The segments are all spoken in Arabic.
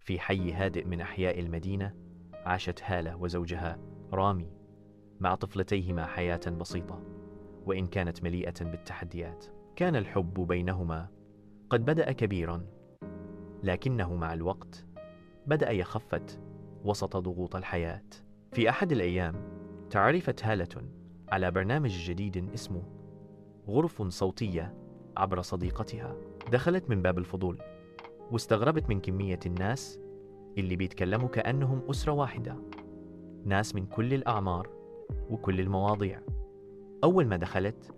في حي هادئ من أحياء المدينة عاشت هالة وزوجها رامي مع طفلتيهما حياة بسيطة، وإن كانت مليئة بالتحديات. كان الحب بينهما قد بدأ كبيرا، لكنه مع الوقت بدأ يخفت وسط ضغوط الحياة. في أحد الأيام تعرفت هالة على برنامج جديد اسمه غرف صوتية عبر صديقتها. دخلت من باب الفضول واستغربت من كمية الناس اللي بيتكلموا كأنهم أسرة واحدة، ناس من كل الأعمار وكل المواضيع. أول ما دخلت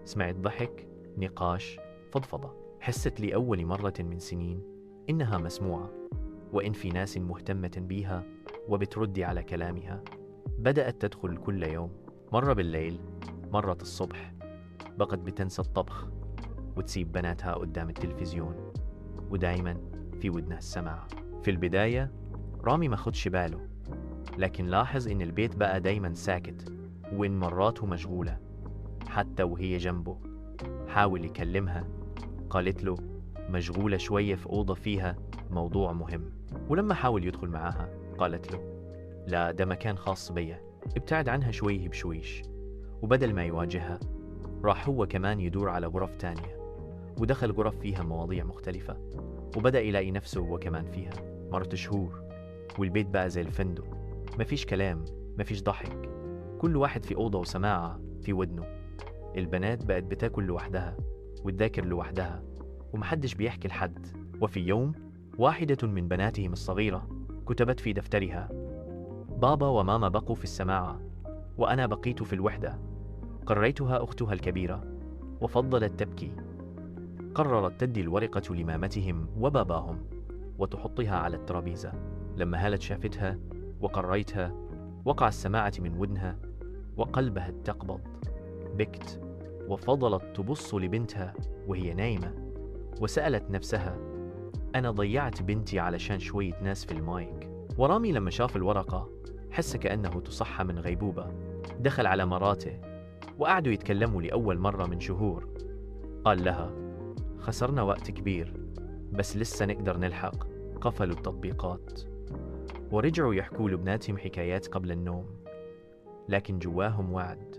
سمعت ضحك، نقاش، فضفضة. حست لأول مرة من سنين إنها مسموعة، وإن في ناس مهتمة بيها وبتردي على كلامها. بدأت تدخل كل يوم، مرة بالليل، مرة الصبح. بقت بتنسى الطبخ وتسيب بناتها قدام التلفزيون، ودايما في ودنها السماعة. في البداية رامي ما خدش باله، لكن لاحظ إن البيت بقى دايما ساكت، وإن مراته مشغولة. حتى وهي جنبه حاول يكلمها، قالت له مشغولة شوية في أوضة فيها موضوع مهم. ولما حاول يدخل معاها قالت له لا، ده مكان خاص بيا، ابتعد عنها شويه بشويش. وبدل ما يواجهها راح هو كمان يدور على غرف تانية، ودخل غرف فيها مواضيع مختلفة، وبدأ يلاقي نفسه هو كمان فيها. مرت شهور والبيت بقى زي الفندق، مفيش كلام، مفيش ضحك، كل واحد في أوضة وسماعة في ودنه. البنات بقت بتاكل لوحدها وتذاكر لوحدها، ومحدش بيحكي لحد. وفي يوم واحدة من بناتهم الصغيرة كتبت في دفترها: بابا وماما بقوا في السماعة وأنا بقيت في الوحدة. قريتها أختها الكبيرة وفضلت تبكي. قررت تدي الورقة لمامتهم وباباهم وتحطها على الترابيزة. لما هالة شافتها وقريتها وقع السماعة من ودنها وقلبها تقبض. بكت وفضلت تبص لبنتها وهي نايمة، وسألت نفسها: أنا ضيعت بنتي علشان شوية ناس في المايك؟ ورامي لما شاف الورقة حس كأنه تصحى من غيبوبة. دخل على مراته وقعدوا يتكلموا لأول مرة من شهور. قال لها: خسرنا وقت كبير بس لسه نقدر نلحق. قفلوا التطبيقات ورجعوا يحكوا لبناتهم حكايات قبل النوم، لكن جواهم وعد: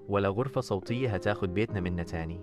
ولا غرفة صوتية هتاخد بيتنا منا تاني.